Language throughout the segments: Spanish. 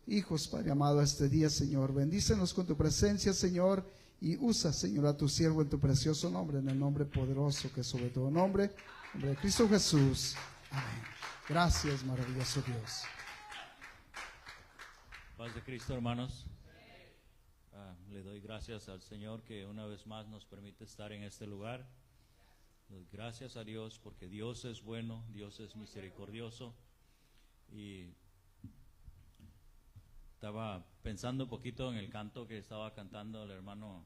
hijos, Padre amado, este día, Señor. Bendícenos con tu presencia, Señor, y usa, Señor, a tu siervo en tu precioso nombre, en el nombre poderoso que es sobre todo nombre, en el nombre de Cristo Jesús. Amén. Gracias, maravilloso Dios. Paz de Cristo, hermanos. Le doy gracias al Señor que una vez más nos permite estar en este lugar. Doy gracias a Dios porque Dios es bueno, Dios es misericordioso. Y estaba pensando un poquito en el canto que estaba cantando el hermano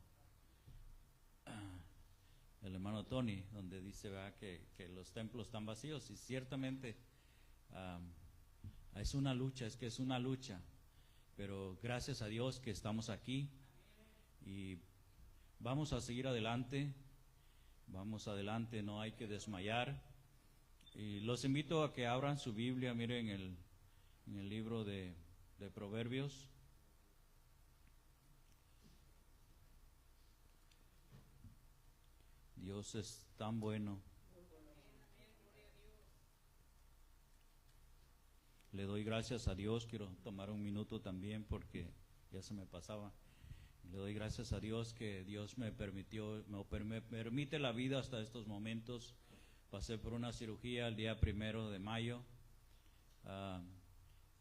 Tony, donde dice, ¿verdad?, que los templos están vacíos, y ciertamente es una lucha, es una lucha, pero gracias a Dios que estamos aquí y vamos a seguir adelante, no hay que desmayar. Y los invito a que abran su Biblia, miren en el libro de Proverbios. Dios es tan bueno. Le doy gracias a Dios. Quiero tomar un minuto también porque ya se me pasaba. Le doy gracias a Dios que Dios me permite la vida hasta estos momentos. Pasé por una cirugía el día 1 de mayo.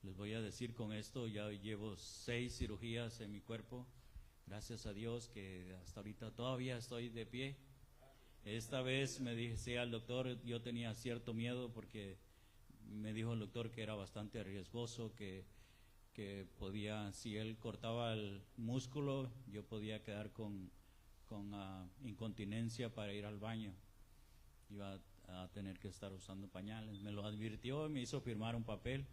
Les voy a decir con esto, ya llevo 6 cirugías en mi cuerpo. Gracias a Dios que hasta ahorita todavía estoy de pie. Esta vez me dije al doctor, yo tenía cierto miedo porque me dijo el doctor que era bastante riesgoso, que podía, si él cortaba el músculo, yo podía quedar con incontinencia para ir al baño. Iba a tener que estar usando pañales. Me lo advirtió y me hizo firmar un papel.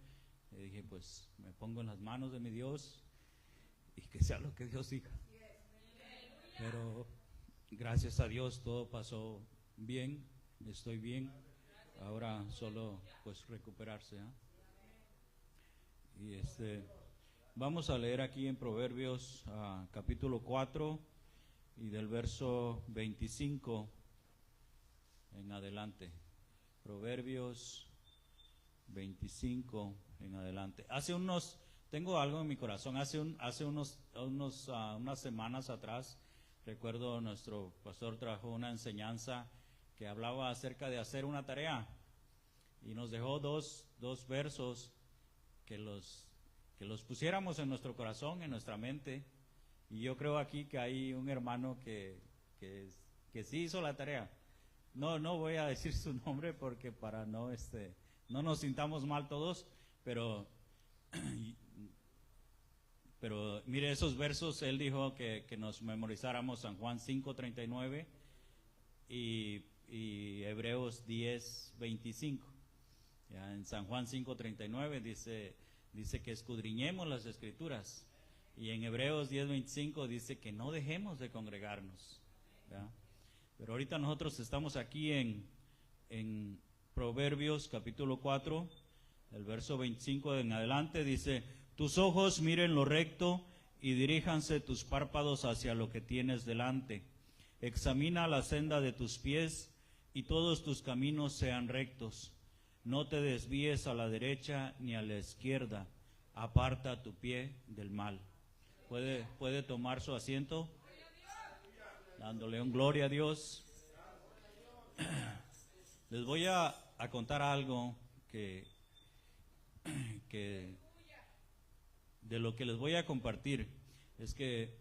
Le dije, pues me pongo en las manos de mi Dios y que sea lo que Dios diga. Pero gracias a Dios todo pasó bien, estoy bien. Ahora solo pues recuperarse, ¿eh? Y vamos a leer aquí en Proverbios capítulo 4 y del verso 25 en adelante. Proverbios 25 en adelante. Tengo algo en mi corazón. Hace unas semanas atrás, recuerdo nuestro pastor trajo una enseñanza que hablaba acerca de hacer una tarea y nos dejó dos versos que los pusiéramos en nuestro corazón, en nuestra mente. Y yo creo aquí que hay un hermano que sí hizo la tarea. No voy a decir su nombre porque para no nos sintamos mal todos, pero mire esos versos. Él dijo que nos memorizáramos San Juan 5:39 y Hebreos 10:25. Ya en San Juan 5:39 dice que escudriñemos las Escrituras, y en Hebreos 10:25 dice que no dejemos de congregarnos, ¿ya? Pero ahorita nosotros estamos aquí en Proverbios capítulo 4, el verso 25 en adelante. Dice: tus ojos miren lo recto y diríjanse tus párpados hacia lo que tienes delante. Examina la senda de tus pies y todos tus caminos sean rectos. No te desvíes a la derecha ni a la izquierda. Aparta tu pie del mal. ¿Puede tomar su asiento? Dándole un gloria a Dios. Les voy a contar algo que de lo que les voy a compartir. Es que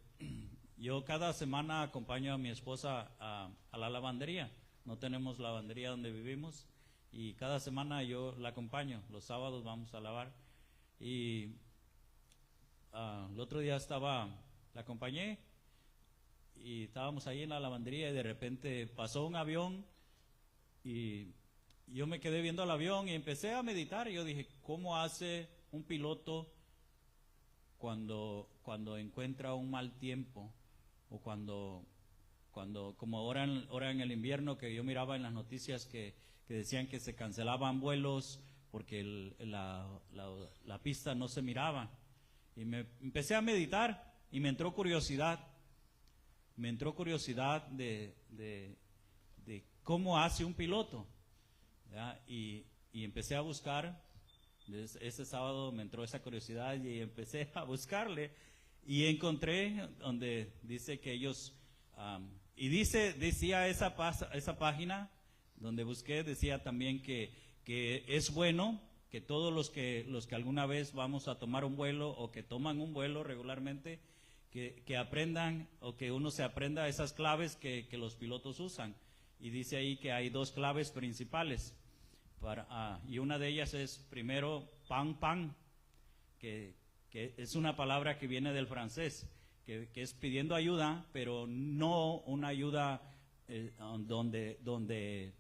yo cada semana acompaño a mi esposa a la lavandería. No tenemos lavandería donde vivimos y cada semana yo la acompaño. Los sábados vamos a lavar. Y el otro día la acompañé y estábamos ahí en la lavandería y de repente pasó un avión y yo me quedé viendo el avión y empecé a meditar. Y yo dije, ¿cómo hace un piloto cuando encuentra un mal tiempo? O cuando como ahora en el invierno, que yo miraba en las noticias que decían que se cancelaban vuelos porque la pista no se miraba. Y me empecé a meditar y me entró curiosidad. De cómo hace un piloto, ¿ya? Y empecé a buscar Ese sábado me entró esa curiosidad y empecé a buscarle y encontré donde dice que ellos, y decía esa página donde busqué, decía también que es bueno que todos los que alguna vez vamos a tomar un vuelo o que toman un vuelo regularmente, que aprendan o que uno se aprenda esas claves que los pilotos usan. Y dice ahí que hay 2 claves principales. Y una de ellas es primero pan, que es una palabra que viene del francés, que es pidiendo ayuda, pero no una ayuda donde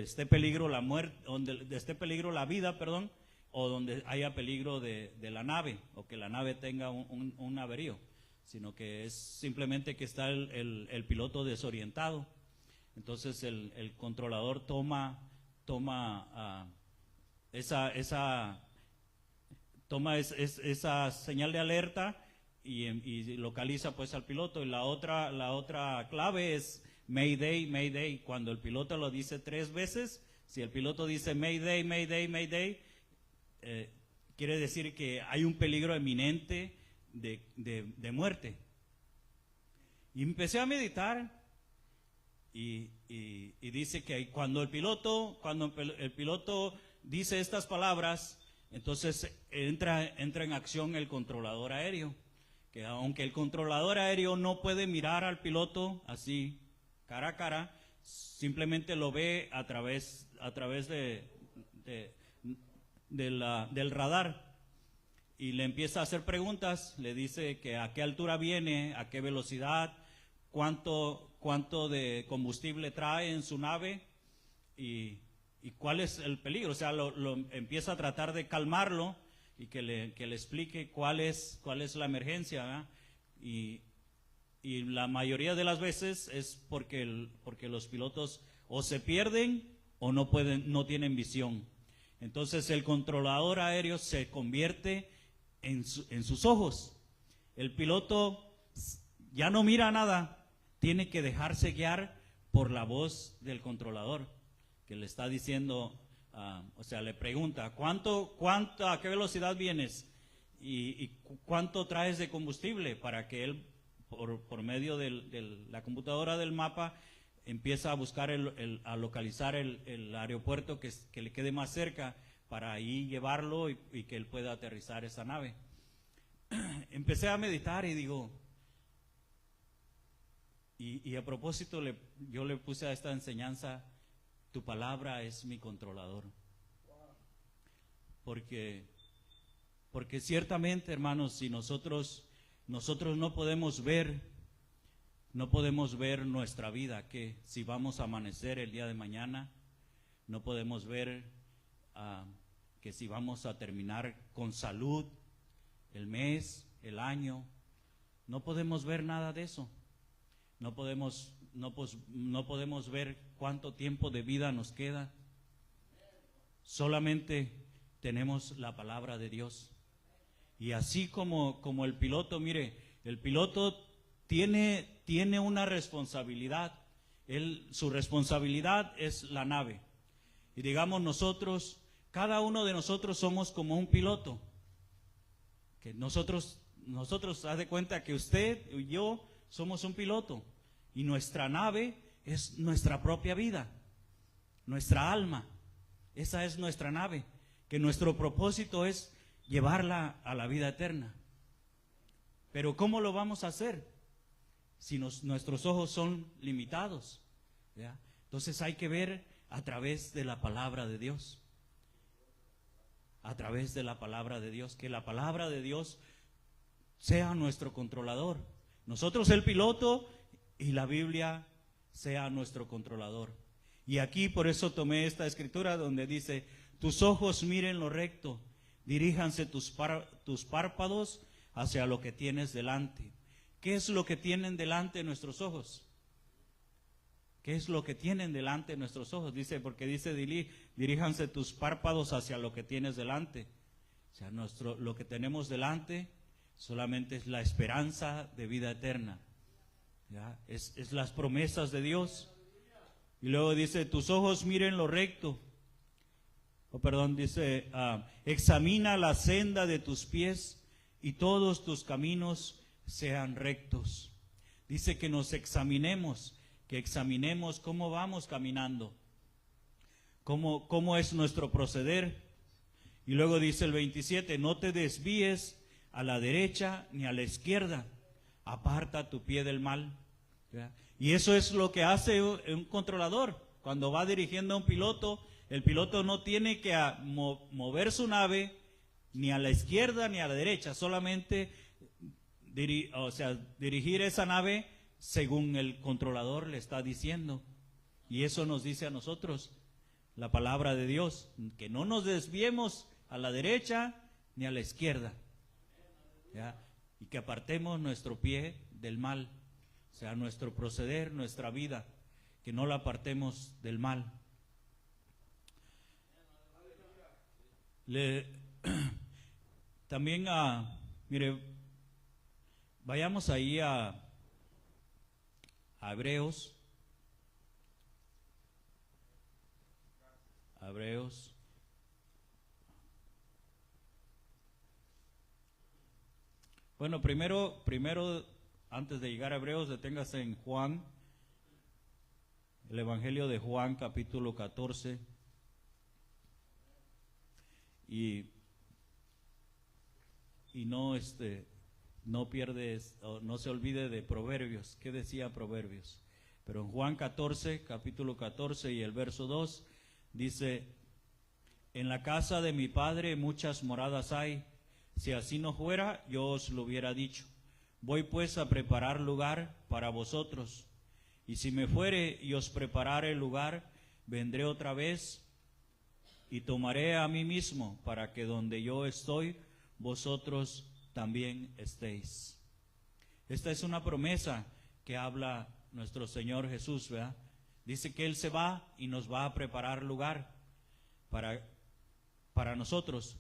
esté peligro la muerte, donde esté peligro la vida, perdón, o donde haya peligro de la nave, o que la nave tenga un averío, sino que es simplemente que está el piloto desorientado. Entonces el controlador toma esa señal de alerta y localiza pues al piloto. Y la otra clave es Mayday, Mayday. Cuando el piloto lo dice 3 veces, si el piloto dice Mayday, Mayday, Mayday, quiere decir que hay un peligro eminente de muerte. Y empecé a meditar. Y dice que cuando el piloto dice estas palabras, entonces entra en acción el controlador aéreo, que aunque el controlador aéreo no puede mirar al piloto así cara a cara, simplemente lo ve a través del radar, y le empieza a hacer preguntas. Le dice que a qué altura viene, a qué velocidad, cuánto de combustible trae en su nave y cuál es el peligro. O sea, lo empieza a tratar de calmarlo y que le explique cuál es la emergencia, ¿verdad? Y la mayoría de las veces es porque los pilotos o se pierden o no tienen visión. Entonces el controlador aéreo se convierte en sus ojos. El piloto ya no mira nada, tiene que dejarse guiar por la voz del controlador, que le está diciendo, o sea, le pregunta, a qué velocidad vienes y cuánto traes de combustible, para que él, por medio de la computadora del mapa, empieza a buscar a localizar el aeropuerto que le quede más cerca, para ahí llevarlo y que él pueda aterrizar esa nave. Empecé a meditar y digo, y a propósito yo le puse a esta enseñanza, tu palabra es mi controlador. Porque ciertamente, hermanos, si nosotros no podemos ver nuestra vida, que si vamos a amanecer el día de mañana, no podemos ver que si vamos a terminar con salud el mes, el año, no podemos ver nada de eso. No podemos ver cuánto tiempo de vida nos queda. Solamente tenemos la palabra de Dios. Y así como el piloto, mire, el piloto tiene una responsabilidad. Su responsabilidad es la nave. Y digamos cada uno de nosotros somos como un piloto. Que nosotros haz de cuenta que usted y yo somos un piloto, y nuestra nave es nuestra propia vida, nuestra alma. Esa es nuestra nave, que nuestro propósito es llevarla a la vida eterna. Pero ¿cómo lo vamos a hacer si nuestros ojos son limitados? ¿Ya? Entonces hay que ver a través de la palabra de Dios. A través de la palabra de Dios, que la palabra de Dios sea nuestro controlador. Nosotros el piloto y la Biblia sea nuestro controlador. Y aquí por eso tomé esta escritura donde dice, tus ojos miren lo recto, diríjanse tus párpados hacia lo que tienes delante. ¿Qué es lo que tienen delante nuestros ojos? ¿Qué es lo que tienen delante nuestros ojos? Porque dice, diríjanse tus párpados hacia lo que tienes delante. O sea, lo que tenemos delante solamente es la esperanza de vida eterna. ¿Ya? Es las promesas de Dios. Y luego dice, tus ojos miren lo recto. dice, examina la senda de tus pies y todos tus caminos sean rectos. Dice que nos examinemos, que examinemos cómo vamos caminando, cómo es nuestro proceder. Y luego dice el 27, no te desvíes a la derecha ni a la izquierda, aparta tu pie del mal. ¿Ya? Y eso es lo que hace un controlador. Cuando va dirigiendo a un piloto, el piloto no tiene que mover su nave ni a la izquierda ni a la derecha, solamente dirigir esa nave según el controlador le está diciendo. Y eso nos dice a nosotros la palabra de Dios, que no nos desviemos a la derecha ni a la izquierda, ¿ya? Y que apartemos nuestro pie del mal, o sea, nuestro proceder, nuestra vida, que no la apartemos del mal. También, mire, vayamos ahí a Hebreos. Bueno, primero, antes de llegar a Hebreos, deténgase en Juan, el Evangelio de Juan, capítulo 14. Y no pierdes, o no se olvide de Proverbios. ¿Qué decía Proverbios? Pero en Juan 14, capítulo 14 y el verso 2, dice, en la casa de mi Padre muchas moradas hay, si así no fuera, yo os lo hubiera dicho. Voy pues a preparar lugar para vosotros, y si me fuere y os preparare el lugar, vendré otra vez y tomaré a mí mismo, para que donde yo estoy, vosotros también estéis. Esta es una promesa que habla nuestro Señor Jesús, ¿verdad? Dice que Él se va y nos va a preparar lugar para nosotros,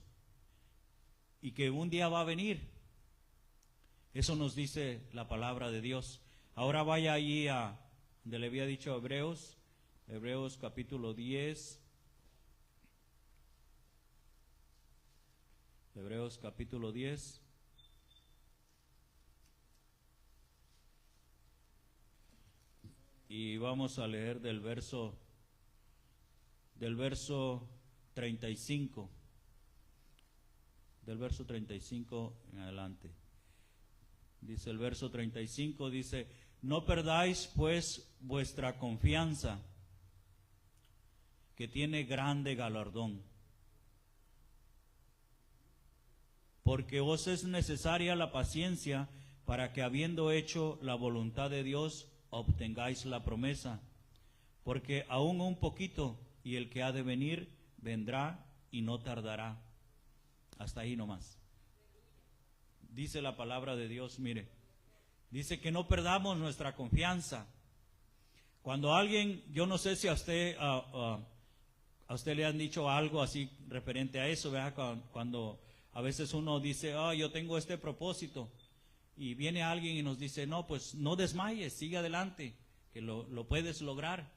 y que un día va a venir. Eso nos dice la palabra de Dios. Ahora vaya allí a donde le había dicho Hebreos capítulo 10. Hebreos capítulo 10. Y vamos a leer del verso 35. Del verso 35 en adelante. Dice el verso 35, dice, no perdáis pues vuestra confianza, que tiene grande galardón, porque os es necesaria la paciencia, para que habiendo hecho la voluntad de Dios, obtengáis la promesa. Porque aún un poquito, y el que ha de venir, vendrá y no tardará. Hasta ahí nomás. Dice la palabra de Dios, mire, dice que no perdamos nuestra confianza. Cuando alguien, yo no sé si a usted le han dicho algo así referente a eso, ¿verdad? Cuando a veces uno dice, yo tengo este propósito, y viene alguien y nos dice, no, pues no desmayes, sigue adelante, que lo puedes lograr.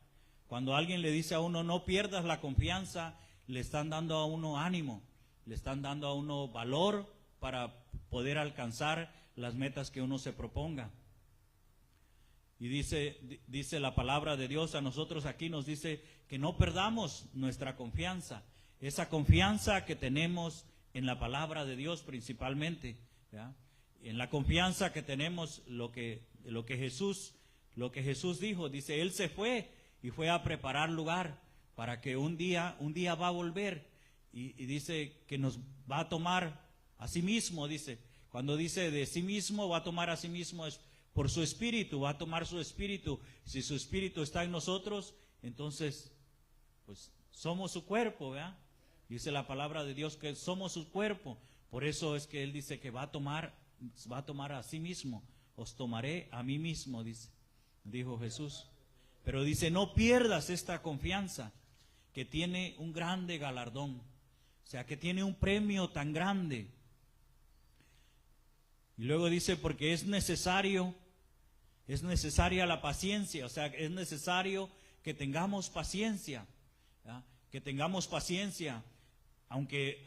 Cuando alguien le dice a uno, no pierdas la confianza, le están dando a uno ánimo, le están dando a uno valor para poder alcanzar las metas que uno se proponga. Y dice la palabra de Dios a nosotros aquí, nos dice que no perdamos nuestra confianza, esa confianza que tenemos en la palabra de Dios principalmente, ¿ya? En la confianza que tenemos, lo que Jesús dijo, dice, Él se fue y fue a preparar lugar para que un día va a volver, y dice que nos va a tomar a sí mismo, dice, cuando dice de sí mismo, va a tomar a sí mismo, es por su espíritu, va a tomar su espíritu. Si su espíritu está en nosotros, entonces, pues somos su cuerpo, ¿verdad? Dice la palabra de Dios que somos su cuerpo. Por eso es que Él dice que va a tomar a sí mismo. Os tomaré a mí mismo, dijo Jesús. Pero dice, no pierdas esta confianza, que tiene un grande galardón. O sea, que tiene un premio tan grande. Y luego dice, porque es necesaria la paciencia, o sea, es necesario que tengamos paciencia, ¿ya? Que tengamos paciencia. aunque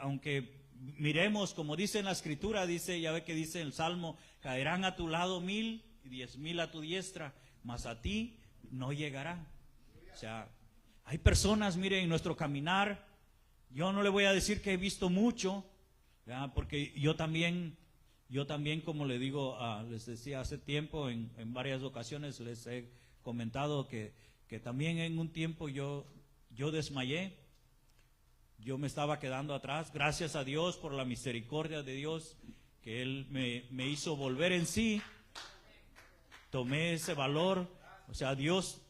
miremos, como dice en la Escritura, dice, ya ve que dice en el Salmo, caerán a tu lado 1000 y 10,000 a tu diestra, mas a ti no llegará. O sea, hay personas, miren, en nuestro caminar, yo no le voy a decir que he visto mucho, ¿verdad? Porque yo también, como le digo, les decía hace tiempo, en varias ocasiones les he comentado que también en un tiempo yo desmayé, yo me estaba quedando atrás. Gracias a Dios por la misericordia de Dios, que Él me hizo volver en sí, tomé ese valor, o sea, Dios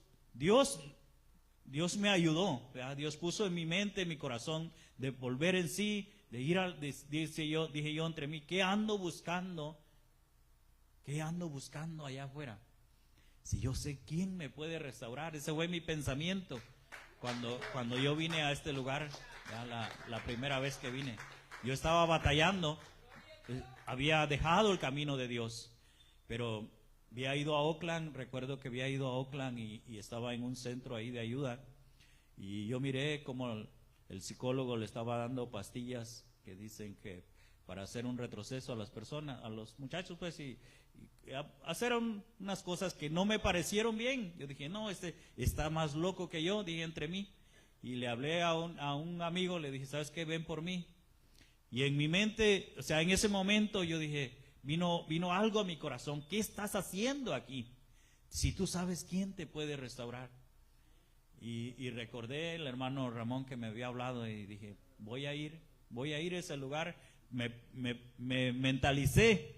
me ayudó, ¿verdad? Dios puso en mi mente, en mi corazón, de volver en sí, de ir dije yo entre mí, ¿qué ando buscando allá afuera? Si yo sé quién me puede restaurar. Ese fue mi pensamiento cuando yo vine a este lugar, ya la primera vez que vine. Yo estaba batallando, había dejado el camino de Dios, pero había ido a Oakland, recuerdo que había ido a Oakland y estaba en un centro ahí de ayuda, y yo miré como el psicólogo le estaba dando pastillas que dicen que para hacer un retroceso a las personas, a los muchachos, pues, y hacer unas cosas que no me parecieron bien. Yo dije, no, este está más loco que yo, dije entre mí, y le hablé a un amigo, le dije, ¿sabes qué? Ven por mí. Y en mi mente, o sea, en ese momento yo dije, vino algo a mi corazón, ¿qué estás haciendo aquí? Si tú sabes quién te puede restaurar. Y recordé el hermano Ramón que me había hablado y dije, voy a ir a ese lugar. Me mentalicé.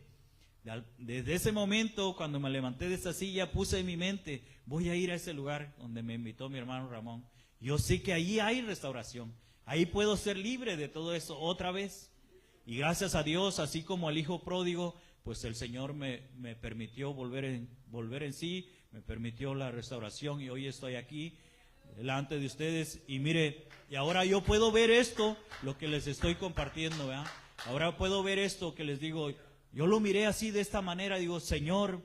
Desde ese momento, cuando me levanté de esa silla, puse en mi mente, voy a ir a ese lugar donde me invitó mi hermano Ramón. Yo sé que allí hay restauración, ahí puedo ser libre de todo eso otra vez. Y gracias a Dios, así como al hijo pródigo, pues el Señor me permitió volver en sí, me permitió la restauración, y hoy estoy aquí delante de ustedes. Y mire, y ahora yo puedo ver esto, lo que les estoy compartiendo, ¿verdad? Ahora puedo ver esto que les digo. Yo lo miré así, de esta manera, digo, Señor,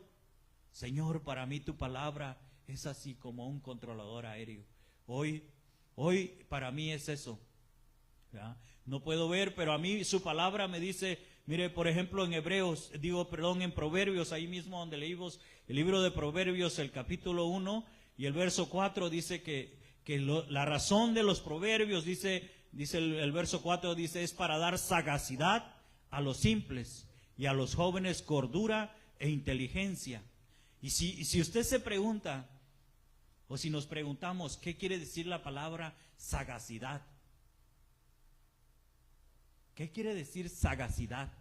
para mí tu palabra es así como un controlador aéreo. Hoy para mí es eso, ¿verdad? No puedo ver, pero a mí su palabra me dice, mire, por ejemplo, en Proverbios, ahí mismo donde leímos el libro de Proverbios, el capítulo 1 y el verso 4, dice que la razón de los proverbios, dice el verso 4, dice, es para dar sagacidad a los simples y a los jóvenes cordura e inteligencia. Y si usted se pregunta, o si nos preguntamos, ¿qué quiere decir la palabra sagacidad? ¿Qué quiere decir sagacidad?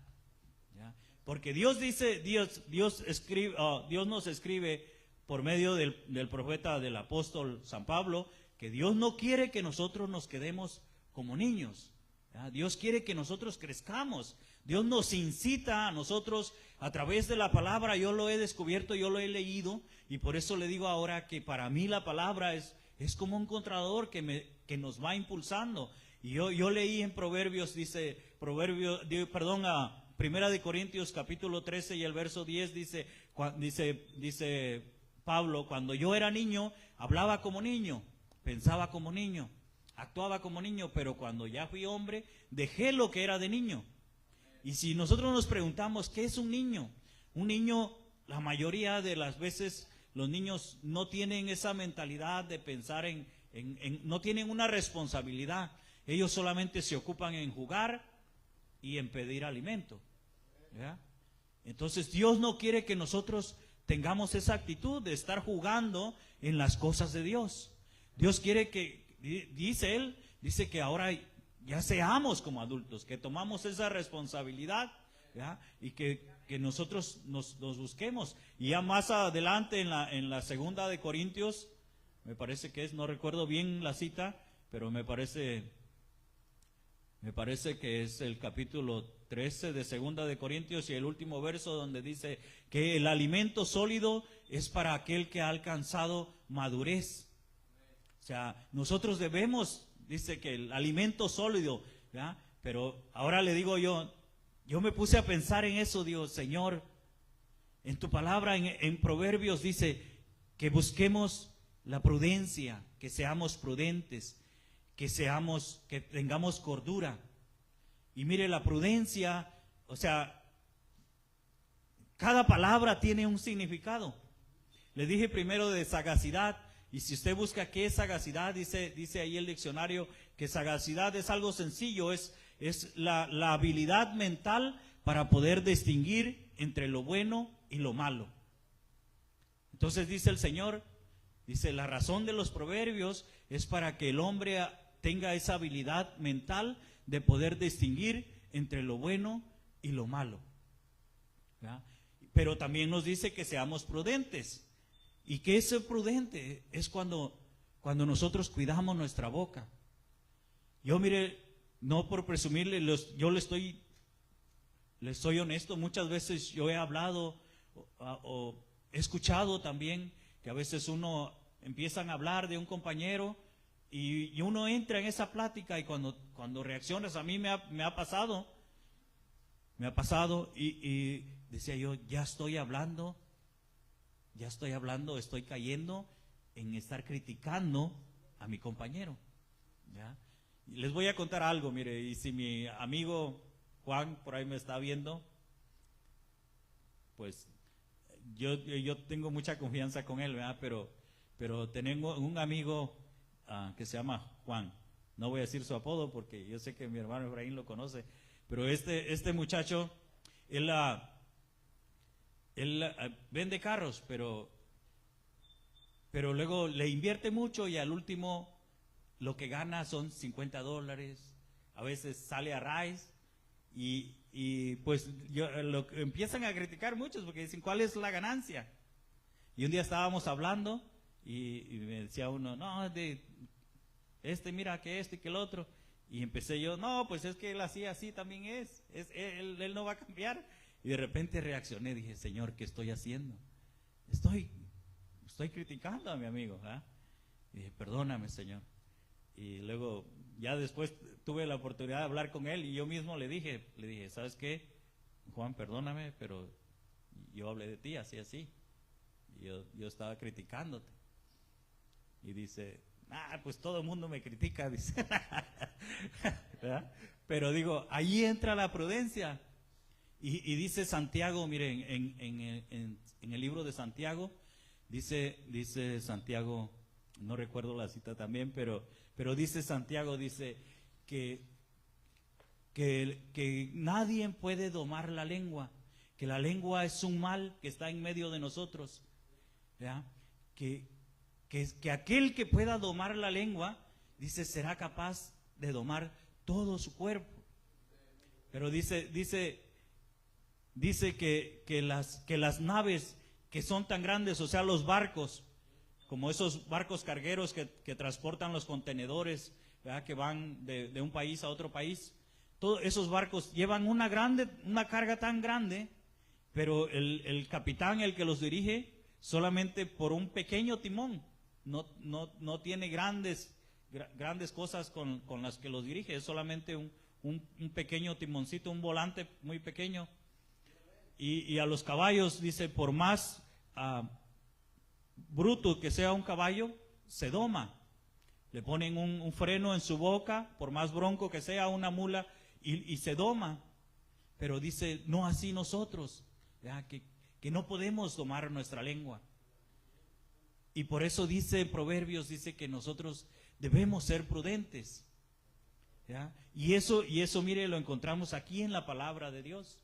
¿Ya? Porque Dios nos escribe por medio del profeta, del apóstol San Pablo, que Dios no quiere que nosotros nos quedemos como niños. ¿Ya? Dios quiere que nosotros crezcamos. Dios nos incita a nosotros a través de la palabra. Yo lo he descubierto, yo lo he leído, y por eso le digo ahora que para mí la palabra es como un controlador que nos va impulsando. Y yo leí en Proverbios, Primera de Corintios capítulo 13 y el verso 10 dice Pablo, cuando yo era niño, hablaba como niño, pensaba como niño, actuaba como niño, pero cuando ya fui hombre, dejé lo que era de niño. Y si nosotros nos preguntamos, ¿qué es un niño? Un niño, la mayoría de las veces, los niños no tienen esa mentalidad de pensar no tienen una responsabilidad. Ellos solamente se ocupan en jugar y en pedir alimento, ¿ya? Entonces Dios no quiere que nosotros tengamos esa actitud de estar jugando en las cosas de Dios. Dios quiere dice que ahora ya seamos como adultos, que tomamos esa responsabilidad, ¿ya? Y que nosotros nos busquemos. Y ya más adelante en la segunda de Corintios, me parece que no recuerdo bien la cita, pero me parece que es el capítulo 13 de segunda de Corintios y el último verso, donde dice que el alimento sólido es para aquel que ha alcanzado madurez. O sea, nosotros debemos, dice que el alimento sólido, ¿ya? Pero ahora le digo yo me puse a pensar en eso, digo, Señor, en tu palabra, en Proverbios dice que busquemos la prudencia, que seamos prudentes, que tengamos cordura. Y mire, la prudencia, o sea, cada palabra tiene un significado. Le dije primero de sagacidad, y si usted busca qué es sagacidad, dice ahí el diccionario que sagacidad es algo sencillo, es la habilidad mental para poder distinguir entre lo bueno y lo malo. Entonces dice el Señor, dice, la razón de los proverbios es para que el hombre tenga esa habilidad mental de poder distinguir entre lo bueno y lo malo. ¿Ya? Pero también nos dice que seamos prudentes. ¿Y qué es ser prudente? Es cuando nosotros cuidamos nuestra boca. Yo, mire, no por presumirle, yo le soy honesto, muchas veces yo he hablado o he escuchado también que a veces uno empiezan a hablar de un compañero y uno entra en esa plática y cuando reaccionas, a mí me ha pasado y decía yo, estoy cayendo en estar criticando a mi compañero. ¿Ya? Les voy a contar algo, mire, y si mi amigo Juan por ahí me está viendo, pues yo tengo mucha confianza con él, ¿verdad? Pero tengo un amigo que se llama Juan. No voy a decir su apodo porque yo sé que mi hermano Efraín lo conoce, pero este muchacho, él vende carros, pero luego le invierte mucho y al último lo que gana son $50, a veces sale a Rise y pues empiezan a criticar muchos porque dicen, ¿cuál es la ganancia? Y un día estábamos hablando y me decía uno, no, mira que y que el otro, y empecé yo, no, pues es que él así también es él no va a cambiar. Y de repente reaccioné, dije, Señor, ¿qué estoy haciendo? Estoy criticando a mi amigo, ¿eh? Y dije, perdóname, Señor. Y luego, ya después tuve la oportunidad de hablar con él y yo mismo le dije, ¿sabes qué? Juan, perdóname, pero yo hablé de ti así. Y yo estaba criticándote. Y dice, pues todo el mundo me critica, dice. ¿Verdad? Pero digo, ahí entra la prudencia. Y dice Santiago, miren, en el libro de Santiago, dice Santiago, no recuerdo la cita también, pero dice Santiago, dice que nadie puede domar la lengua, que la lengua es un mal que está en medio de nosotros, ¿ya? Que aquel que pueda domar la lengua, dice, será capaz de domar todo su cuerpo. Pero dice que las naves que son tan grandes, o sea, los barcos, como esos barcos cargueros que transportan los contenedores, ¿verdad? Que van de un país a otro país, todos esos barcos llevan una carga tan grande, pero el capitán, el que los dirige, solamente por un pequeño timón, no tiene grandes cosas con las que los dirige, es solamente un pequeño timoncito, un volante muy pequeño. Y a los caballos, dice, por más bruto que sea un caballo, se doma. Le ponen un freno en su boca, por más bronco que sea una mula, y se doma. Pero dice, no así nosotros, que no podemos domar nuestra lengua. Y por eso dice Proverbios, dice que nosotros debemos ser prudentes. ¿Ya? Y eso, mire, lo encontramos aquí en la palabra de Dios.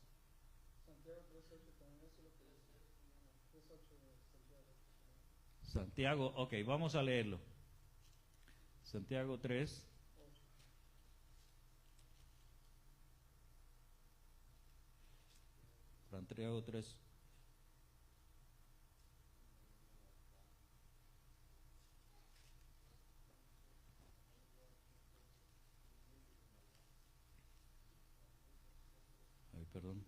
Santiago, ok, vamos a leerlo. Santiago 3. Santiago 3. Ay, perdón.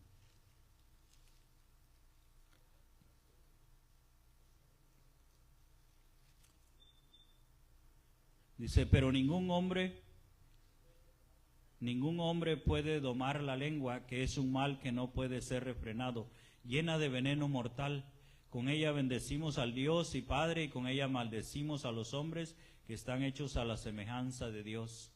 Dice, pero ningún hombre puede domar la lengua, que es un mal que no puede ser refrenado, llena de veneno mortal. Con ella bendecimos al Dios y Padre, y con ella maldecimos a los hombres que están hechos a la semejanza de Dios.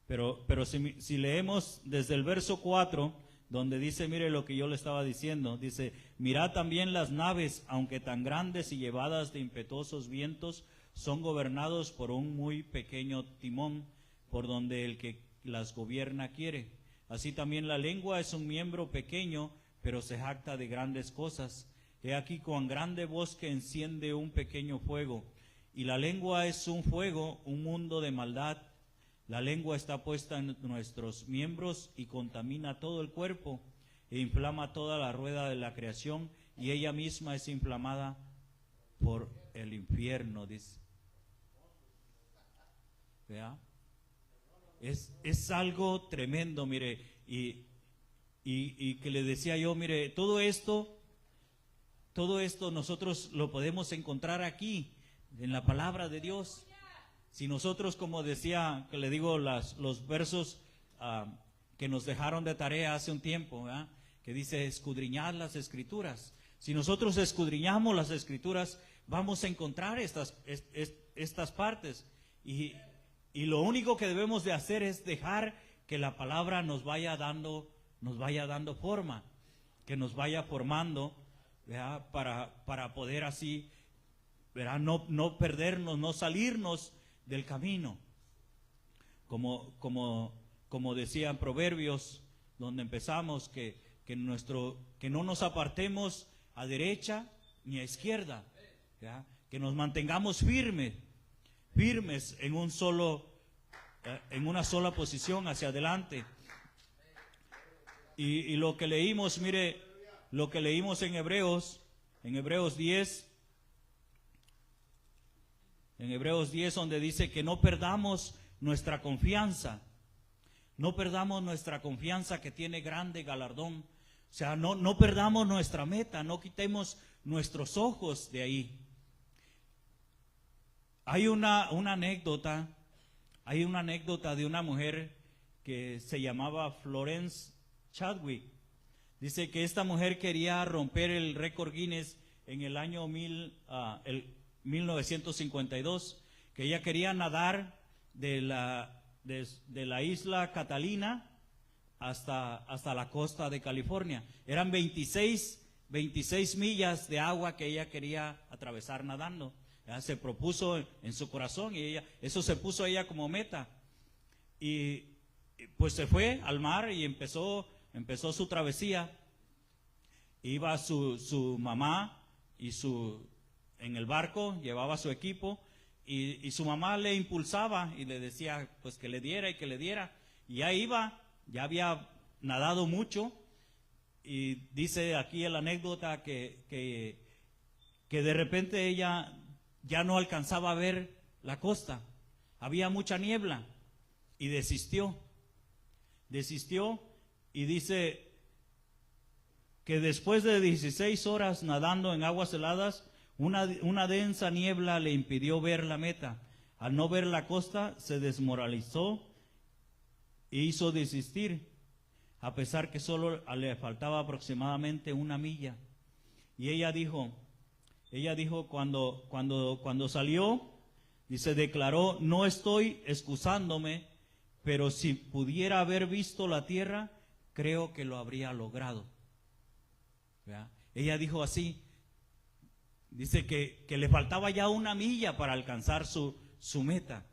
Pero si leemos desde el verso 4, donde dice, mire lo que yo le estaba diciendo, dice, mirad también las naves, aunque tan grandes y llevadas de impetuosos vientos, son gobernados por un muy pequeño timón, por donde el que las gobierna quiere. Así también la lengua es un miembro pequeño, pero se jacta de grandes cosas. He aquí cuán grande bosque enciende un pequeño fuego, y la lengua es un fuego, un mundo de maldad. La lengua está puesta en nuestros miembros y contamina todo el cuerpo e inflama toda la rueda de la creación, y ella misma es inflamada por el infierno, dice. ¿Vea? Es algo tremendo, mire, y que le decía yo, mire, todo esto nosotros lo podemos encontrar aquí, en la palabra de Dios. Si nosotros, como decía, que le digo los versos que nos dejaron de tarea hace un tiempo, ¿verdad? Que dice, escudriñad las Escrituras. Si nosotros escudriñamos las Escrituras, vamos a encontrar estas partes. Y lo único que debemos de hacer es dejar que la palabra nos vaya dando forma, que nos vaya formando, ¿verdad? Para poder así, ¿verdad? No perdernos, no salirnos del camino. Como decía en Proverbios, donde empezamos, que no nos apartemos a derecha ni a izquierda, ¿verdad? Que nos mantengamos firmes en una sola posición hacia adelante. Y lo que leímos, mire, lo que leímos en Hebreos 10, donde dice que no perdamos nuestra confianza, que tiene grande galardón. O sea, no perdamos nuestra meta, no quitemos nuestros ojos de ahí. Hay una anécdota de una mujer que se llamaba Florence Chadwick. Dice que esta mujer quería romper el récord Guinness en el año 1952, que ella quería nadar de la isla Catalina hasta la costa de California. Eran 26 millas de agua que ella quería atravesar nadando. Ya se propuso en su corazón, y eso se puso ella como meta. Y pues se fue al mar y empezó su travesía. Iba su mamá en el barco, llevaba su equipo, y su mamá le impulsaba y le decía pues que le diera y que le diera. Y ya iba, ya había nadado mucho, y dice aquí la anécdota que de repente ella ya no alcanzaba a ver la costa, había mucha niebla, y desistió, y dice que después de 16 horas nadando en aguas heladas, una densa niebla le impidió ver la meta. Al no ver la costa, se desmoralizó e hizo desistir, a pesar que solo le faltaba aproximadamente una milla. Y ella dijo cuando salió, dice, declaró: no estoy excusándome, pero si pudiera haber visto la tierra, creo que lo habría logrado. ¿Verdad? Ella dijo así, dice que le faltaba ya una milla para alcanzar su meta,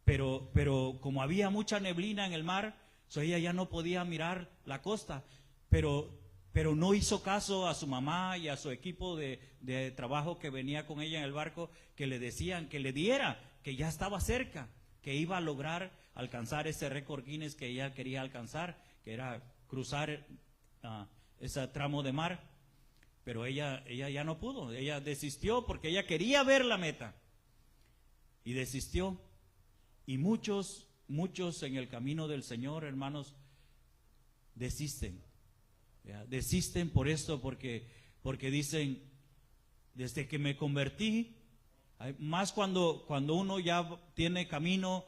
pero como había mucha neblina en el mar, ella ya no podía mirar la costa, pero no hizo caso a su mamá y a su equipo de trabajo que venía con ella en el barco, que le decían que le diera, que ya estaba cerca, que iba a lograr alcanzar ese récord Guinness que ella quería alcanzar, que era cruzar ese tramo de mar. Pero ella ya no pudo, ella desistió porque ella quería ver la meta, y desistió. Y muchos en el camino del Señor, hermanos, desisten. ¿Ya? Desisten por esto, porque dicen, desde que me convertí, más cuando uno ya tiene camino,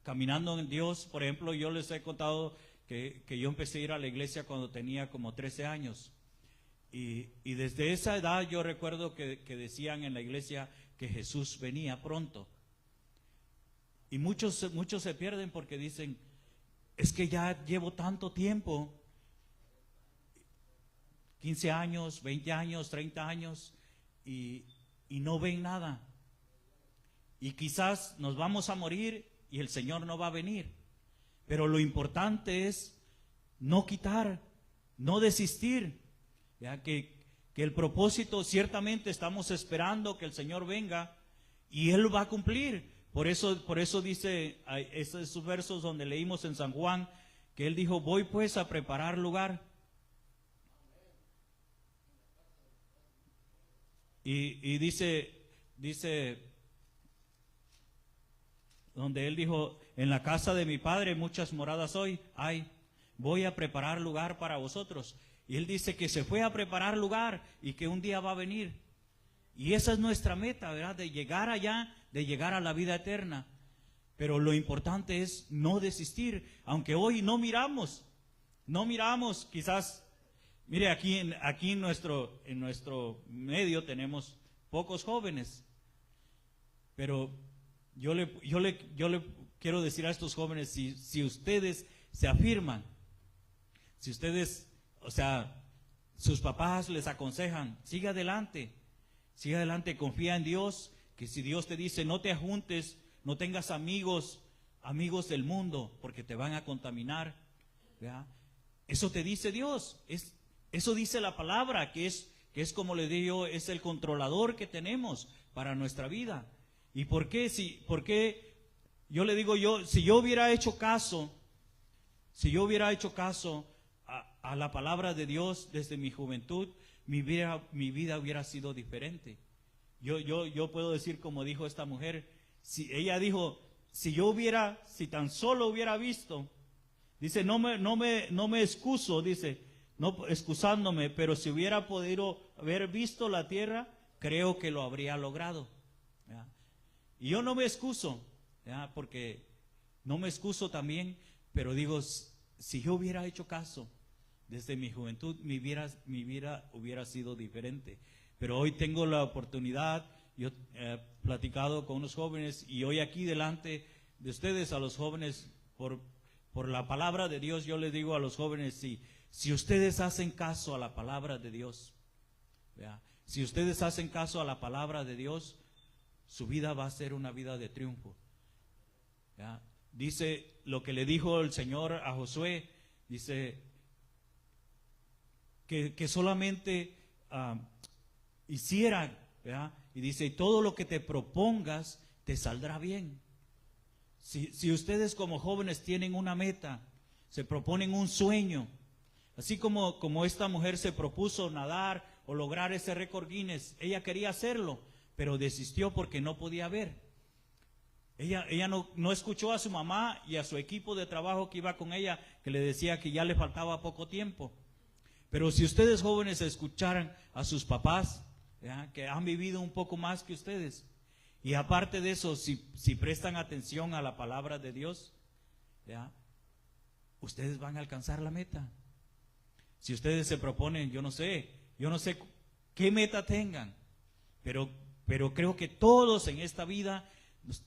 caminando en Dios. Por ejemplo, yo les he contado que yo empecé a ir a la iglesia cuando tenía como 13 años. Y desde esa edad yo recuerdo que decían en la iglesia que Jesús venía pronto. Y muchos se pierden porque dicen, es que ya llevo tanto tiempo, 15 años, 20 años, 30 años, y no ven nada. Y quizás nos vamos a morir y el Señor no va a venir. Pero lo importante es no quitar, no desistir. Ya que el propósito, ciertamente estamos esperando que el Señor venga y Él va a cumplir. Por eso dice esos versos donde leímos en San Juan, que Él dijo, voy pues a preparar lugar. Y dice, donde Él dijo, en la casa de mi Padre muchas moradas hay, voy a preparar lugar para vosotros. Y Él dice que se fue a preparar lugar y que un día va a venir. Y esa es nuestra meta, ¿verdad? De llegar allá, de llegar a la vida eterna. Pero lo importante es no desistir, aunque hoy no miramos, quizás, mire, aquí en nuestro medio tenemos pocos jóvenes, pero yo le quiero decir a estos jóvenes, si ustedes se afirman, si ustedes, o sea, sus papás les aconsejan, sigue adelante, confía en Dios, que si Dios te dice no te ajuntes, no tengas amigos del mundo, porque te van a contaminar, ¿verdad? Eso te dice Dios, eso dice la palabra, que es como le digo, es el controlador que tenemos para nuestra vida. ¿Y por qué? Porque yo le digo, si yo hubiera hecho caso a la palabra de Dios desde mi juventud, mi vida hubiera sido diferente. Yo puedo decir, como dijo esta mujer, ella dijo, si tan solo hubiera visto, dice, no me excuso, dice, no excusándome, pero si hubiera podido haber visto la tierra, creo que lo habría logrado. ¿Ya? Y yo no me excuso, ¿ya? Porque no me excuso también, pero digo, si yo hubiera hecho caso desde mi juventud, mi vida hubiera sido diferente. Pero hoy tengo la oportunidad, yo he platicado con unos jóvenes y hoy aquí delante de ustedes, a los jóvenes, por la palabra de Dios, yo les digo a los jóvenes, si ustedes hacen caso a la palabra de Dios, ¿verdad? Si ustedes hacen caso a la palabra de Dios, su vida va a ser una vida de triunfo, ¿verdad? Dice lo que le dijo el Señor a Josué, dice que solamente hicieran, ¿verdad? Y dice, todo lo que te propongas te saldrá bien. Si ustedes como jóvenes tienen una meta, se proponen un sueño, así como esta mujer se propuso nadar o lograr ese récord Guinness, ella quería hacerlo, pero desistió porque no podía ver. Ella no escuchó a su mamá y a su equipo de trabajo que iba con ella, que le decía que ya le faltaba poco tiempo. Pero si ustedes jóvenes escucharan a sus papás, ¿ya? Que han vivido un poco más que ustedes, y aparte de eso, si prestan atención a la palabra de Dios, ¿ya? Ustedes van a alcanzar la meta. Si ustedes se proponen, yo no sé qué meta tengan, pero creo que todos en esta vida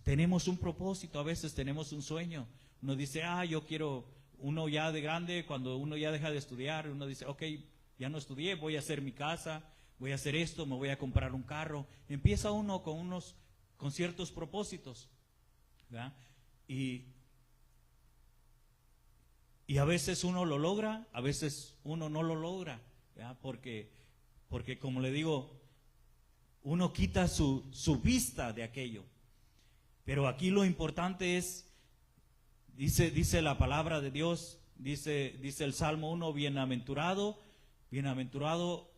tenemos un propósito, a veces tenemos un sueño. Uno dice, yo quiero, uno ya de grande, cuando uno ya deja de estudiar, uno dice, ok, ya no estudié, voy a hacer mi casa, voy a hacer esto, me voy a comprar un carro. Empieza uno con ciertos propósitos, ¿verdad? Y a veces uno lo logra, a veces uno no lo logra, ¿verdad? Porque como le digo, uno quita su vista de aquello. Pero aquí lo importante es, dice la palabra de Dios, dice el Salmo 1, bienaventurado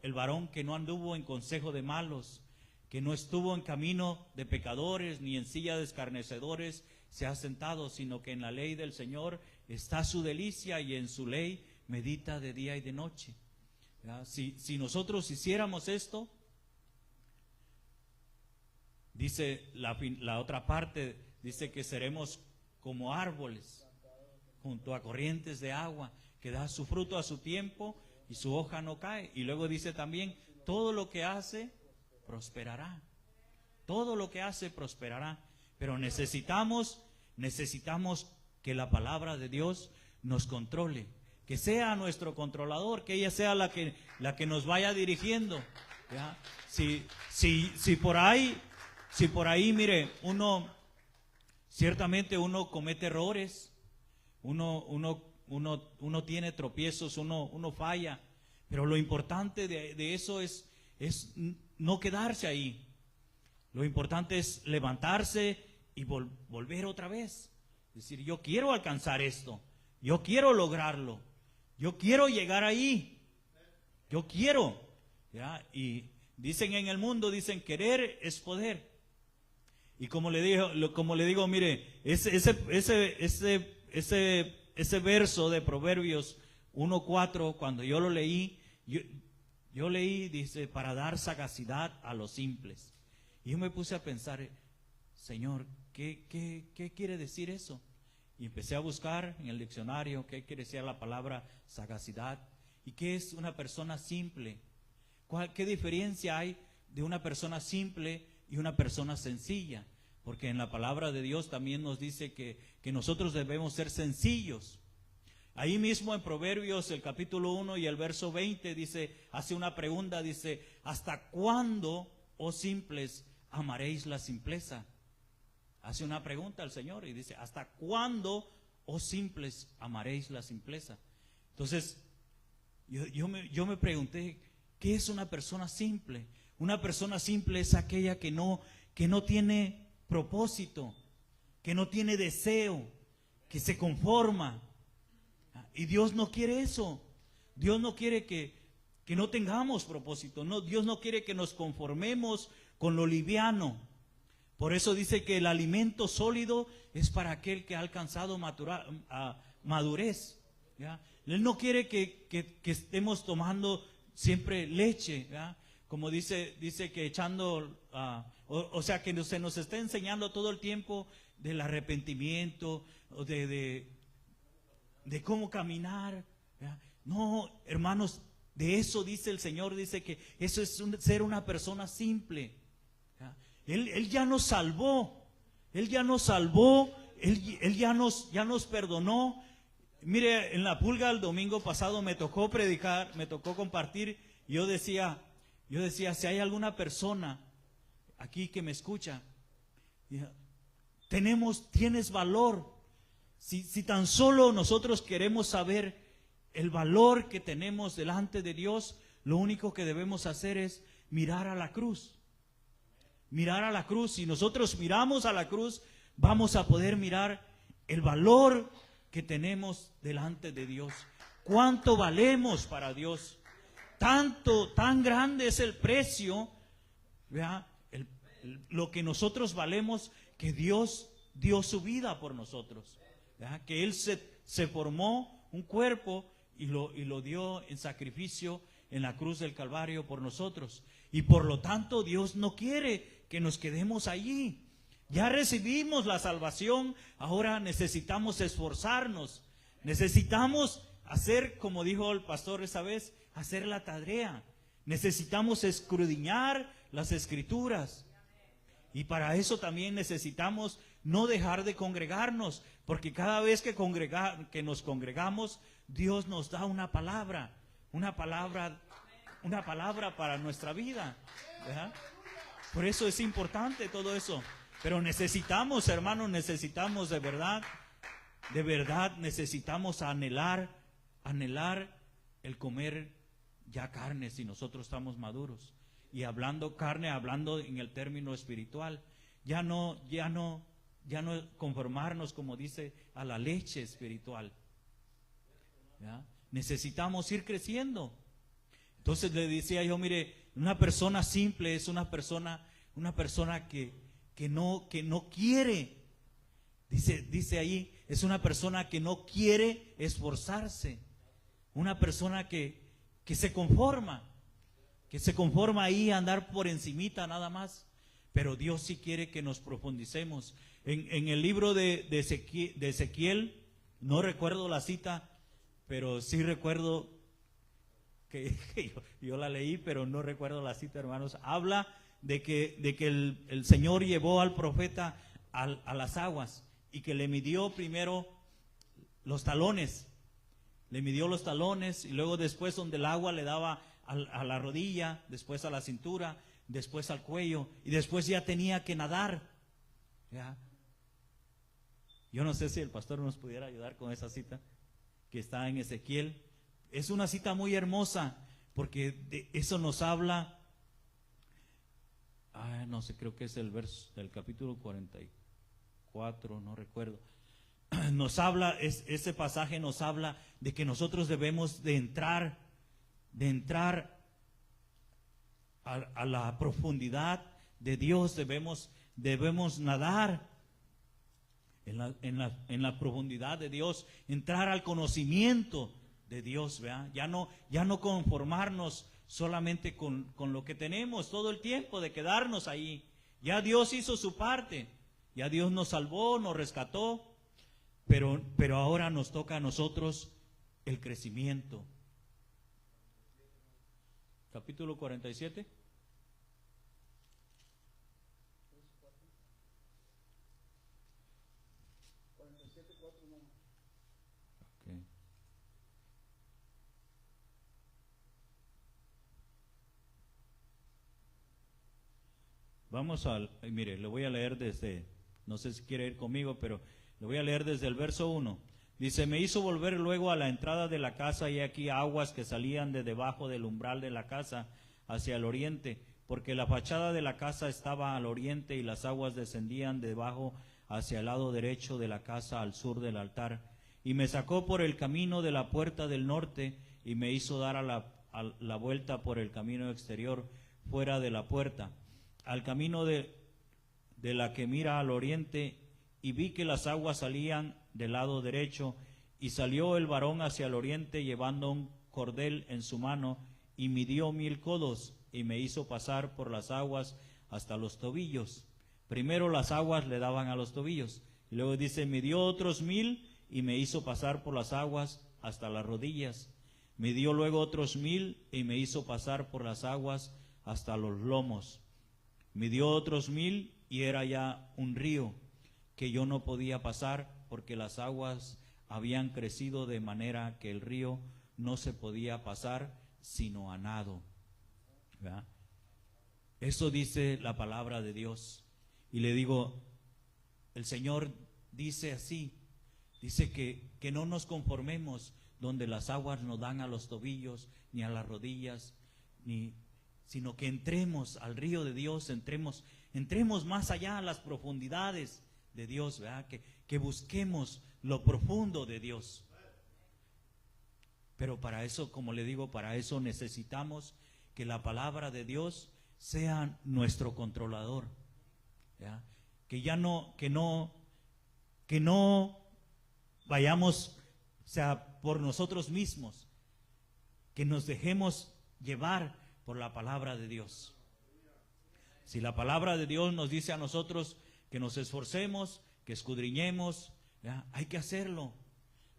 el varón que no anduvo en consejo de malos, que no estuvo en camino de pecadores, ni en silla de escarnecedores se ha sentado, sino que en la ley del Señor está su delicia y en su ley medita de día y de noche. Si nosotros hiciéramos esto, dice la otra parte, dice que seremos como árboles junto a corrientes de agua, que da su fruto a su tiempo y su hoja no cae. Y luego dice también, todo lo que hace prosperará. Todo lo que hace prosperará. Pero necesitamos necesitamos que la palabra de Dios nos controle, que sea nuestro controlador, que ella sea la que nos vaya dirigiendo, ¿ya? Si por ahí, mire, ciertamente uno comete errores, uno tiene tropiezos, uno falla, pero lo importante de eso es no quedarse ahí. Lo importante es levantarse y volver otra vez. Decir, yo quiero alcanzar esto, yo quiero lograrlo, yo quiero llegar ahí, yo quiero, ¿ya? Y dicen en el mundo, dicen, querer es poder. Y como le digo, mire, ese verso de Proverbios 1:4, cuando yo lo leí, yo leí, dice, para dar sagacidad a los simples. Y yo me puse a pensar, Señor, ¿qué quiere decir eso? Y empecé a buscar en el diccionario qué quiere decir la palabra sagacidad y qué es una persona simple. ¿Qué diferencia hay de una persona simple y una persona sencilla? Porque en la palabra de Dios también nos dice que nosotros debemos ser sencillos. Ahí mismo en Proverbios, el capítulo 1 y el verso 20, hace una pregunta, dice, ¿hasta cuándo, oh simples, amaréis la simpleza? Hace una pregunta al Señor y dice, ¿hasta cuándo, oh simples, amaréis la simpleza? Entonces, yo me pregunté, ¿qué es una persona simple? Una persona simple es aquella que no tiene propósito, que no tiene deseo, que se conforma. Y Dios no quiere eso. Dios no quiere que no tengamos propósito. No, Dios no quiere que nos conformemos con lo liviano. Por eso dice que el alimento sólido es para aquel que ha alcanzado madurez, ¿ya? Él no quiere que estemos tomando siempre leche, ¿ya? Como dice que echando, o sea, que se nos está enseñando todo el tiempo del arrepentimiento, de cómo caminar, ¿ya? No, hermanos, de eso dice el Señor, dice que eso es ser una persona simple, ¿ya? Él ya nos salvó, Él ya nos perdonó. Mire, en la pulga el domingo pasado me tocó predicar, me tocó compartir, y yo decía, si hay alguna persona aquí que me escucha, tienes valor. Si tan solo nosotros queremos saber el valor que tenemos delante de Dios, lo único que debemos hacer es mirar a la cruz. Mirar a la cruz. Si nosotros miramos a la cruz, vamos a poder mirar el valor que tenemos delante de Dios. ¿Cuánto valemos para Dios? Tan grande es el precio, ¿verdad? Lo que nosotros valemos, que Dios dio su vida por nosotros, ¿verdad? Que Él se formó un cuerpo y lo dio en sacrificio en la cruz del Calvario por nosotros. Y por lo tanto Dios no quiere que nos quedemos allí. Ya recibimos la salvación, ahora necesitamos esforzarnos, necesitamos hacer, como dijo el pastor esa vez, hacer la tarea. Necesitamos escudriñar las Escrituras. Y para eso también necesitamos no dejar de congregarnos, porque cada vez que nos congregamos, Dios nos da una palabra para nuestra vida, ¿verdad? Por eso es importante todo eso. Pero necesitamos, hermanos, de verdad, necesitamos anhelar el comer ya carne si nosotros estamos maduros. Y hablando carne, hablando en el término espiritual, ya no conformarnos, como dice, a la leche espiritual, ¿ya? Necesitamos ir creciendo. Entonces le decía yo, mire, una persona simple es una persona que no quiere, dice ahí, es una persona que no quiere esforzarse, una persona que se conforma ahí a andar por encimita nada más. Pero Dios sí quiere que nos profundicemos. En el libro de Ezequiel, no recuerdo la cita, pero sí recuerdo que yo la leí, pero no recuerdo la cita, hermanos. Habla de que el Señor llevó al profeta a las aguas y que le midió primero los talones. Le midió los talones y luego después donde el agua le daba a la rodilla, después a la cintura, después al cuello y después ya tenía que nadar. ¿Ya? Yo no sé si el pastor nos pudiera ayudar con esa cita que está en Ezequiel. Es una cita muy hermosa porque de eso nos habla. No sé, creo que es el verso del capítulo 44, no recuerdo. Nos habla, ese pasaje nos habla de que nosotros debemos de entrar a la profundidad de Dios, debemos nadar en la profundidad de Dios, entrar al conocimiento de Dios, ¿verdad? Ya no conformarnos solamente con lo que tenemos todo el tiempo, de quedarnos ahí. Ya Dios hizo su parte, ya Dios nos salvó, nos rescató, pero ahora nos toca a nosotros el crecimiento. Capítulo 47. Okay. Vamos mire, le voy a leer desde, no sé si quiere ir conmigo, pero le voy a leer desde el verso 1. Dice: me hizo volver luego a la entrada de la casa, y aquí aguas que salían de debajo del umbral de la casa hacia el oriente, porque la fachada de la casa estaba al oriente y las aguas descendían debajo hacia el lado derecho de la casa al sur del altar. Y me sacó por el camino de la puerta del norte y me hizo dar a la vuelta por el camino exterior fuera de la puerta, al camino de la que mira al oriente, y vi que las aguas salían del lado derecho, y salió el varón hacia el oriente llevando un cordel en su mano, y midió 1000 codos, y me hizo pasar por las aguas hasta los tobillos. Primero las aguas le daban a los tobillos, y luego dice: midió otros 1000, y me hizo pasar por las aguas hasta las rodillas. Midió luego otros 1000, y me hizo pasar por las aguas hasta los lomos. Midió otros 1000, y era ya un río que yo no podía pasar, porque las aguas habían crecido de manera que el río no se podía pasar sino a nado. ¿Verdad? Eso dice la palabra de Dios. Y le digo, el Señor dice así, dice que no nos conformemos donde las aguas nos dan a los tobillos, ni a las rodillas, sino que entremos al río de Dios, entremos más allá a las profundidades de Dios, ¿verdad? Que busquemos lo profundo de Dios. Pero para eso, como le digo, para eso necesitamos que la palabra de Dios sea nuestro controlador, ¿verdad? Que no vayamos, o sea, por nosotros mismos, que nos dejemos llevar por la palabra de Dios. Si la palabra de Dios nos dice a nosotros que nos esforcemos, que escudriñemos, ¿ya? Hay que hacerlo.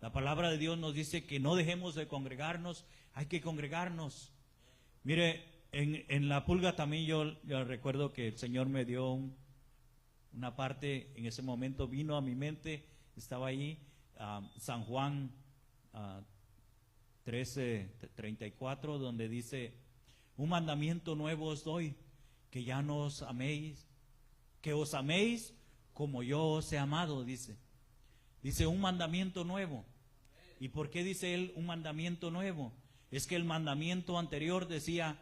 La palabra de Dios nos dice que no dejemos de congregarnos, hay que congregarnos. Mire, en la pulga también yo recuerdo que el Señor me dio una parte, en ese momento vino a mi mente, estaba ahí, San Juan 13:34, donde dice: un mandamiento nuevo os doy, que ya no os améis, que os améis como yo os he amado, dice un mandamiento nuevo. ¿Y por qué dice él un mandamiento nuevo? Es que el mandamiento anterior decía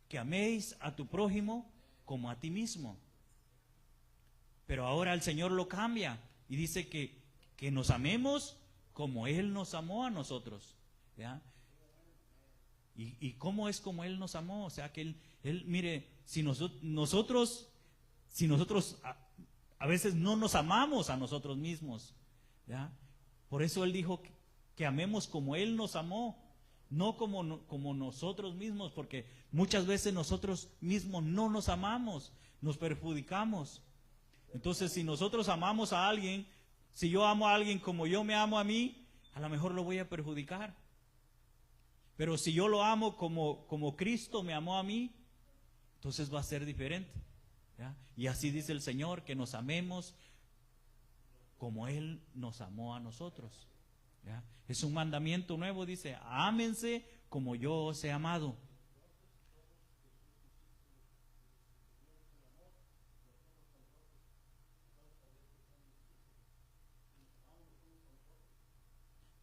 que améis a tu prójimo como a ti mismo, pero ahora el Señor lo cambia y dice que nos amemos como Él nos amó a nosotros, ¿ya? ¿Y cómo es como Él nos amó? O sea, que Él mire, si nosotros a veces no nos amamos a nosotros mismos, ¿ya? Por eso Él dijo que amemos como Él nos amó, no como nosotros mismos, porque muchas veces nosotros mismos no nos amamos, nos perjudicamos. Entonces, si nosotros amamos a alguien, si yo amo a alguien como yo me amo a mí, a lo mejor lo voy a perjudicar. Pero si yo lo amo como Cristo me amó a mí, entonces va a ser diferente, ¿ya? Y así dice el Señor, que nos amemos como Él nos amó a nosotros. ¿Ya? Es un mandamiento nuevo, dice, ámense como yo os he amado.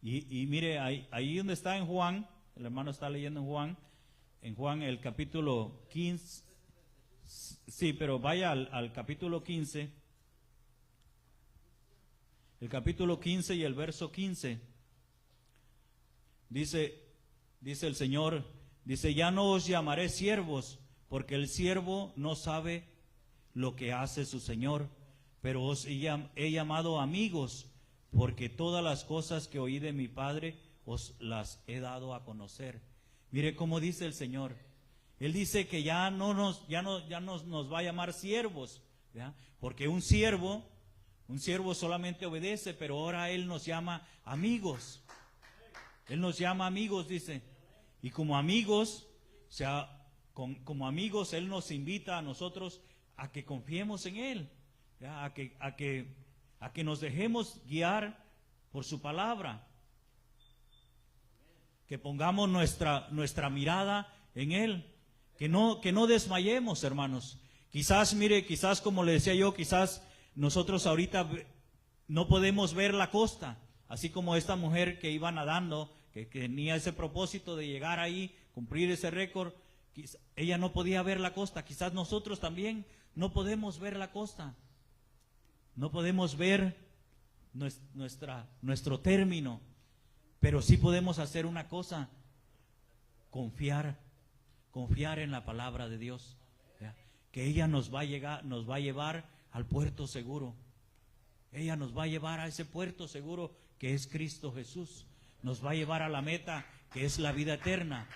Y mire, ahí donde está en Juan, el hermano está leyendo en Juan el capítulo 15, sí, pero vaya al capítulo 15, el capítulo 15 y el verso 15, dice el Señor, dice, ya no os llamaré siervos, porque el siervo no sabe lo que hace su Señor, pero os he llamado amigos, porque todas las cosas que oí de mi Padre os las he dado a conocer. Mire cómo dice el Señor. Él dice que ya no nos va a llamar siervos, ¿ya? Porque un siervo solamente obedece, pero ahora Él nos llama amigos. Él nos llama amigos, dice. Y como amigos, o sea, como amigos, Él nos invita a nosotros a que confiemos en Él, ¿ya? A que nos dejemos guiar por su palabra, que pongamos nuestra mirada en Él, que no desmayemos, hermanos. Quizás, mire, quizás como le decía yo, quizás nosotros ahorita no podemos ver la costa, así como esta mujer que iba nadando, que tenía ese propósito de llegar ahí, cumplir ese récord, ella no podía ver la costa. Quizás nosotros también no podemos ver la costa. No podemos ver nuestro término, pero sí podemos hacer una cosa: confiar en la palabra de Dios, ¿ya? Que ella nos va a llevar al puerto seguro. Ella nos va a llevar a ese puerto seguro que es Cristo Jesús. Nos va a llevar a la meta que es la vida eterna.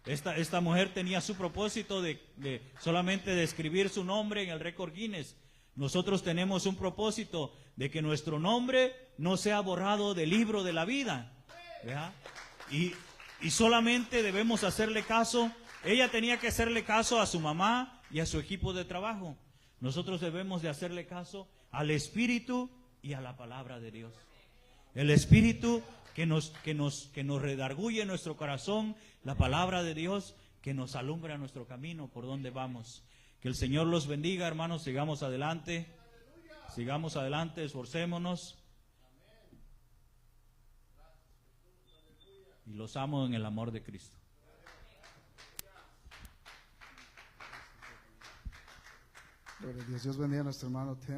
Esta mujer tenía su propósito de solamente de escribir su nombre en el récord Guinness. Nosotros tenemos un propósito de que nuestro nombre no sea borrado del libro de la vida, ¿verdad? Y solamente debemos hacerle caso. Ella tenía que hacerle caso a su mamá y a su equipo de trabajo. Nosotros debemos de hacerle caso al Espíritu y a la palabra de Dios. El Espíritu que nos redarguye nuestro corazón, la palabra de Dios que nos alumbra nuestro camino por donde vamos. Que el Señor los bendiga, hermanos. Sigamos adelante, esforcémonos. Y los amo en el amor de Cristo. Gloria a Dios. Dios bendiga a nuestro hermano Tim.